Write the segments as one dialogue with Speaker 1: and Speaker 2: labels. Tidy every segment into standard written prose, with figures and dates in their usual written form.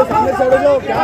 Speaker 1: सामने चढ़ जाओ क्या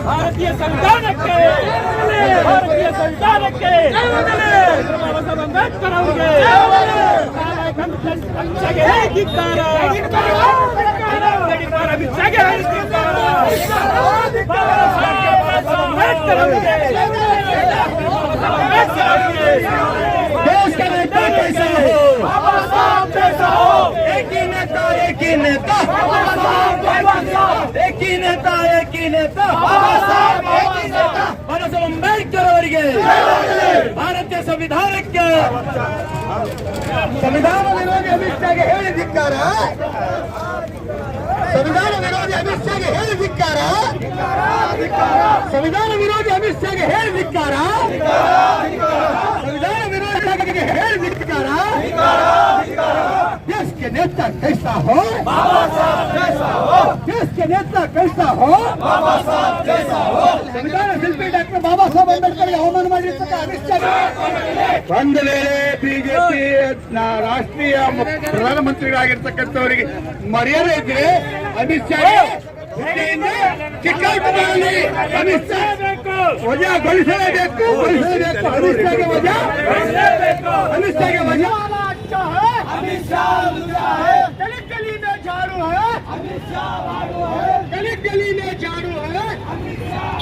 Speaker 1: भारतीय संविधानಕ್ಕೆ ಭಾರತೀಯ ಸಂವಿಧಾನಕ್ಕೆ ಬಾಬಾ ಸಾಹೇಬ್ ಅಂಬೇಡ್ಕರ್ ಅವರಿಗೆ ಅಮಿತ್ಶಾಗೆ ಧಿಕ್ಕಾರ ಅಮಿತ್ಶಾಗೆ ಬಾಬಾ ಸಾಹೇಬ್ ಅಂಬೇಡ್ಕರ್ ಅವರಿಗೆ देश का नेता कैसा हो बाबा साहब जैसा हो एक ही नेता बाबा साहब एक ही नेता बाबा साहब अंबेडकर ಅವರಿಗೆ ಭಾರತೀಯ ಸಂವಿಧಾನಕ್ಕೆ ಸಂವಿಧಾನ ವಿರೋಧಿ ಅಮಿತ್ ಶಾಗೆ ಹೇಳಿ ಧಿಕ್ಕಾರ ಸಂವಿಧಾನ ವಿರೋಧಿ ಅಮಿತ್ ಶಾಗೆ ಹೇಳಿ ಧಿಕ್ಕಾರ ಸಂವಿಧಾನ ವಿರೋಧಿ ಅಮಿತ್ ಶಾಗೆ ಹೇಳಿ ಧಿಕ್ಕಾರ संविधान विरोधी हेल धिक्कार देश के नेता कैसा हो बाबा साहब जैसा हो देश के नेता कैसा हो बाबा साहब जैसा हो संविधान शिल्पी डॉक्टर बाबा साहब अंबेडकर ಅವಮಾನ ಮಾಡಿರ್ತಕ್ಕ ಅಮಿತ್ ಶಾ ಒಂದು ವೇಳೆ ಬಿಜೆಪಿ ರಾಷ್ಟ್ರೀಯ ಪ್ರಧಾನಮಂತ್ರಿಗಳಾಗಿರ್ತಕ್ಕಂಥವರಿಗೆ ಮರ್ಯಾದೆ ಇದ್ರೆ ಅಮಿತ್ ಶಾ ಚಿಕ್ಕಬಳ್ಳಾಪುರದಲ್ಲಿ ಅಮಿತ್ ಶಾ ವಜಾಗೊಳಿಸಲೇಬೇಕು ಅಮಿತ್ ಶಾಗೆ ವಜಾ अमित शाह के वजह अमित शाह गली गली में झाड़ू है अमित शाह गली गली में झाड़ू है अमित शाह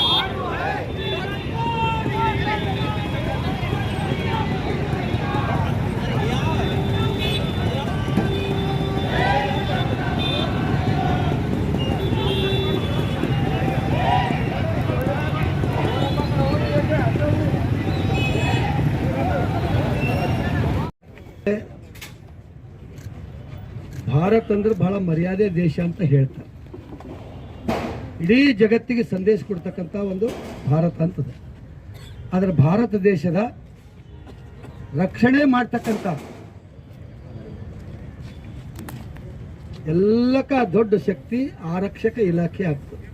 Speaker 1: ಭಾರತ ಅಂದ್ರೆ ಬಹಳ ಮರ್ಯಾದೆ ದೇಶ ಅಂತ ಹೇಳ್ತಾರೆ. ಇಡೀ ಜಗತ್ತಿಗೆ ಸಂದೇಶ ಕೊಡ್ತಕ್ಕಂಥ ಒಂದು ಭಾರತ ಅಂತದೆ. ಆದರೆ ಭಾರತ ದೇಶದ ರಕ್ಷಣೆ ಮಾಡ್ತಕ್ಕಂಥ ಎಲ್ಲಕ್ಕ ದೊಡ್ಡ ಶಕ್ತಿ ಆರಕ್ಷಕ ಇಲಾಖೆ ಆಗ್ತದೆ.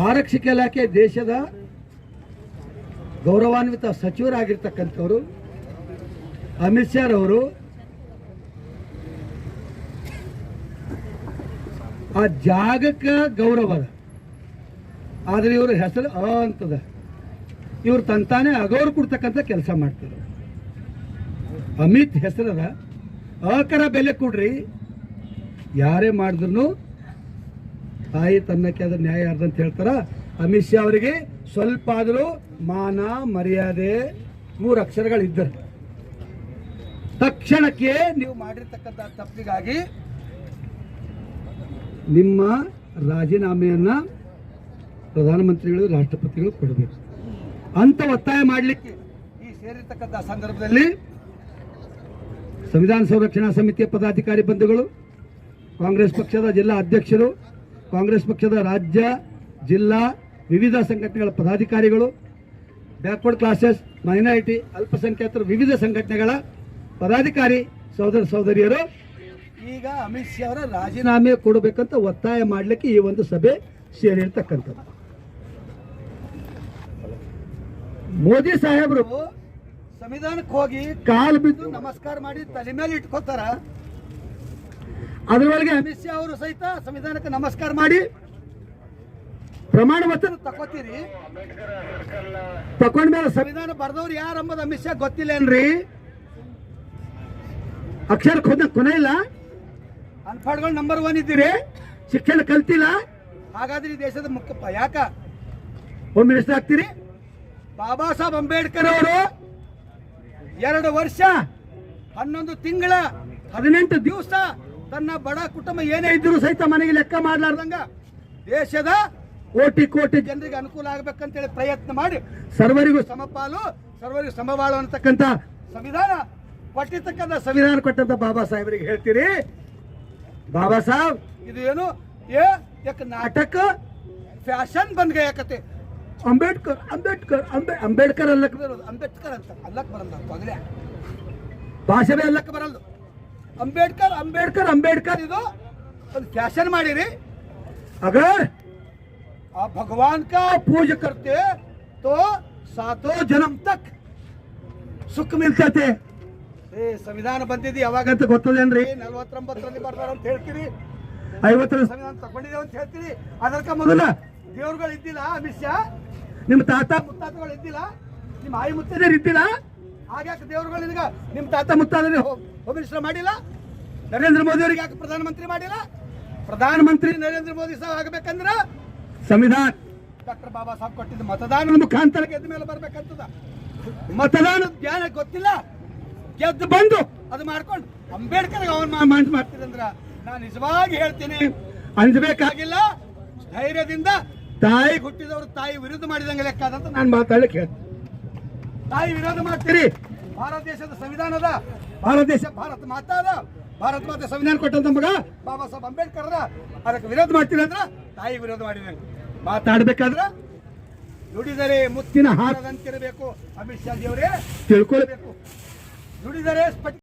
Speaker 1: ಆರಕ್ಷಕ ಇಲಾಖೆ ದೇಶದ ಗೌರವಾನ್ವಿತ ಸಚಿವರಾಗಿರ್ತಕ್ಕಂಥವರು ಅಮಿತ್ ಶಾ ಅವರು ಆ ಜಾಗಕ್ಕೆ ಗೌರವ ಅದ, ಆದರೆ ಇವ್ರ ಹೆಸರು ಅಂತದ. ಇವ್ರು ತಂತಾನೆ ಅಗೌರವ ಕೊಡ್ತಕ್ಕಂಥ ಕೆಲಸ ಮಾಡ್ತಾರೆ. ಅಮಿತ್ ಹೆಸರದ ಅಕರ ಬೆಲೆ ಕೊಡ್ರಿ, ಯಾರೇ ಮಾಡಿದ್ರು ತಾಯಿ ತನ್ನಕ್ಕೆ ಅದ್ರ ನ್ಯಾಯ ಅಂತ ಹೇಳ್ತಾರ. ಅಮಿತ್ ಶಾ ಅವರಿಗೆ ಸ್ವಲ್ಪ ಆದರೂ ಮಾನ ಮರ್ಯಾದೆ 3 ಅಕ್ಷರಗಳಿದ್ದರು. ತಕ್ಷಣಕ್ಕೆ ನೀವು ಮಾಡಿರ್ತಕ್ಕಂಥ ತಪ್ಪಿಗಾಗಿ ನಿಮ್ಮ ರಾಜೀನಾಮೆಯನ್ನ ಪ್ರಧಾನಮಂತ್ರಿಗಳು ರಾಷ್ಟ್ರಪತಿಗಳು ಕೊಡಬೇಕು ಅಂತ ಒತ್ತಾಯ ಮಾಡಲಿಕ್ಕೆ ಈ ಸೇರಿರ್ತಕ್ಕಂಥ ಸಂದರ್ಭದಲ್ಲಿ ಸಂವಿಧಾನ ಸಂರಕ್ಷಣಾ ಸಮಿತಿಯ ಪದಾಧಿಕಾರಿ ಬಂಧುಗಳು, ಕಾಂಗ್ರೆಸ್ ಪಕ್ಷದ ಜಿಲ್ಲಾ ಅಧ್ಯಕ್ಷರು, ಕಾಂಗ್ರೆಸ್ ಪಕ್ಷದ ರಾಜ್ಯ ಜಿಲ್ಲಾ ವಿವಿಧ ಸಂಘಟನೆಗಳ ಪದಾಧಿಕಾರಿಗಳು, ಬ್ಯಾಕ್ವರ್ಡ್ ಕ್ಲಾಸಸ್, ಮೈನಾರಿಟಿ, ಅಲ್ಪಸಂಖ್ಯಾತರ ವಿವಿಧ ಸಂಘಟನೆಗಳ ಪದಾಧಿಕಾರಿ ಸಹೋದರ ಸಹೋದರಿಯರು ಈಗ ಅಮಿತ್ ಶಾ ಅವರ ರಾಜೀನಾಮೆ ಕೊಡಬೇಕಂತ ಒತ್ತಾಯ ಮಾಡಲಿಕ್ಕೆ ಈ ಒಂದು ಸಭೆ ಸೇರಿರ್ತಕ್ಕಂಥದ್ದು. ಮೋದಿ ಸಾಹೇಬರು ಸಂವಿಧಾನಕ್ಕೆ ಹೋಗಿ ಕಾಲು ಬಿದ್ದು ನಮಸ್ಕಾರ ಮಾಡಿ ತಲೆ ಮೇಲೆ ಇಟ್ಕೋತಾರ. ಅದರೊಳಗೆ ಅಮಿತ್ ಶಾ ಅವರು ಸಹಿತ ಸಂವಿಧಾನಕ್ಕೆ ನಮಸ್ಕಾರ ಮಾಡಿ ಪ್ರಮಾಣ ವಚನ ತಗೋತೀರಿ. ತಕೊಂಡ್ಮೇಲೆ ಸಂವಿಧಾನ ಬರ್ದವ್ರು ಯಾರು ಅಂಬುದು ಅಮಿತ್ ಶಾ ಗೊತ್ತಿಲ್ಲೇನ್ರಿ? ಅಕ್ಷರ ಕೊನೆ ಇಲ್ಲ. ಅನ್ಫಾಡ್ಗಳು ನಂಬರ್ 1 ಇದ್ದೀರಿ, ಶಿಕ್ಷಣ ಕಲ್ತಿಲ್ಲ. ಹಾಗಾದ್ರೆ ಈ ದೇಶದ ಮುಖ್ಯ ಯಾಕ ಹೋಮ್ ಮಿನಿಸ್ಟರ್ ಆಗ್ತೀರಿ? ಬಾಬಾ ಸಾಹೇಬ್ ಅಂಬೇಡ್ಕರ್ ಅವರು 2 ವರ್ಷ 11 ತಿಂಗಳ 18 ದಿವಸ ತನ್ನ ಬಡ ಕುಟುಂಬ ಏನೇ ಇದ್ರು ಸಹಿತ ಮನೆಗೆ ಲೆಕ್ಕ ಮಾಡ್ಲಾರ್ದಂಗ ದೇಶದ ಕೋಟಿ ಜನರಿಗೆ ಅನುಕೂಲ ಆಗ್ಬೇಕಂತೇಳಿ ಪ್ರಯತ್ನ ಮಾಡಿ ಸರ್ವರಿಗೂ ಸಮಪಾಲು ಸರ್ವರಿಗೂ ಸಮಬಾಳು ಅನ್ನತಕ್ಕಂಥ ಸಂವಿಧಾನ ಕೊಟ್ಟಿರ್ತಕ್ಕಂಥ ಸಂವಿಧಾನ ಕೊಟ್ಟಂತ ಬಾಬಾ ಸಾಹೇಬರಿಗೆ ಹೇಳ್ತೀರಿ, ಬಾಬಾ ಸಾಹೇಬ್ ಇದು ಏನು ನಾಟಕ ಫ್ಯಾಷನ್ ಬಂದ್ ಗಯಾಕತೆ. ಅಂಬೇಡ್ಕರ್ ಅಂಬೇಡ್ಕರ್ ಅಂಬೇಡ್ಕರ್ ಅಲ್ಲಕ್ಕೆ ಬರೋದು, ಅಂಬೇಡ್ಕರ್ ಅಂತ ಅಲ್ಲಕ್ಕೆ ಬರಲ್ಲ, ತೊಗಲೆ ಭಾಷೆ ಅಲ್ಲಕ್ಕೆ ಬರಲ್ಲ. ಅಂಬೇಡ್ಕರ್ ಅಂಬೇಡ್ಕರ್ ಅಂಬೇಡ್ಕರ್ ಇದು ಒಂದು ಫ್ಯಾಷನ್ ಮಾಡಿರಿ. अगर आप भगवान का पूजा करते तो 7 जन्म तक सुख मिलते थे. ಸಂವಿಧಾನ ಬಂದಿದ್ದು ಯಾವಾಗಂತ ಗೊತ್ತದೇನ್ರಿ? 49ರಲ್ಲಿ ಬರ್ತಾರ ಅಂತ ಹೇಳ್ತೀರಿ, 50ರಲ್ಲಿ ಸಂವಿಧಾನ ತಗೊಂಡಿದ್ದೇವೆ ಅಂತ ಹೇಳ್ತೀರಿ. ಅದಕ್ಕ ಮೊದಲ ದೇವ್ರುಗಳು ಇದ್ದಿಲ್ಲ ಅಮಿತ್ ಶಾ? ನಿಮ್ಮ ತಾತ ಮುತ್ತಾತಗಳು ಇದ್ದಿಲ್ಲ? ನಿಮ್ಮ ಆಯಿ ಮುತ್ತೈದೆಯರು ಇದ್ದಿಲ್ಲ? ಹಾಗ್ಯಾಕೆ ದೇವ್ರುಗಳು ಈಗ ನಿಮ್ಮ ತಾತ ಮುತ್ತಾದರೆ ಹೋಮ್ ಮಿನಿಸ್ಟರ್ ಮಾಡಿಲ್ಲ? ನರೇಂದ್ರ ಮೋದಿ ಅವರಿಗೆ ಯಾಕೆ ಪ್ರಧಾನಮಂತ್ರಿ ಮಾಡಿಲ್ಲ? ಪ್ರಧಾನಮಂತ್ರಿ ನರೇಂದ್ರ ಮೋದಿ ಸಾಹೇಬ್ ಆಗಬೇಕಂದ್ರ ಸಂವಿಧಾನ ಡಾಕ್ಟರ್ ಬಾಬಾ ಸಾಹೇಬ್ ಕೊಟ್ಟಿದ್ದ ಮತದಾನದ ಮುಖಾಂತರ ಗೆದ್ದ ಮೇಲೆ ಬರ್ಬೇಕಂತದ. ಮತದಾನದ ಜ್ಞಾನ ಗೊತ್ತಿಲ್ಲ, ಗೆದ್ದು ಬಂದು ಅದು ಮಾಡ್ಕೊಂಡು ಅಂಬೇಡ್ಕರ್ ಅವನ್ ಮಾಡ್ತಿರಂದ್ರ ನಾನು ನಿಜವಾಗಿ ಹೇಳ್ತೀನಿ, ಅಂಜಬೇಕಾಗಿಲ್ಲ. ಧೈರ್ಯದಿಂದ ತಾಯಿ ಹುಟ್ಟಿದವರು ತಾಯಿ ವಿರೋಧ ಮಾಡಿದಂಗೆ ಲೆಕ್ಕ ಅದಂತ ನಾನು ಮಾತಾಡ್ಲಿಕ್ಕೆ ಹೇಳ್ತೀನಿ. ತಾಯಿ ವಿರೋಧ ಮಾಡ್ತೀರಿ. ಭಾರತ ದೇಶದ ಸಂವಿಧಾನದ ಭಾರತ ದೇಶ ಭಾರತ ಮಾತಾದ ಭಾರತ ಮಾತೆ ಸಂವಿಧಾನ ಕೊಟ್ಟಂತ ಮಗ ಬಾಬಾ ಸಾಹೇಬ್ ಅಂಬೇಡ್ಕರ್ ಅದಕ್ಕೆ ವಿರೋಧ ಮಾಡ್ತೀರಿ ಅಂದ್ರ ತಾಯಿ ವಿರೋಧ ಮಾಡಿದಂಗೆ ಮಾತಾಡ್ಬೇಕಾದ್ರ ನುಡಿದರೆ ಮುತ್ತಿನ ಹಾರದಂತಿರಬೇಕು. ಅಮಿತ್ ಶಾ ಜಿ ಅವರೇ ತಿಳ್ಕೊಳ್ಬೇಕು. ನುಡಿದರೆ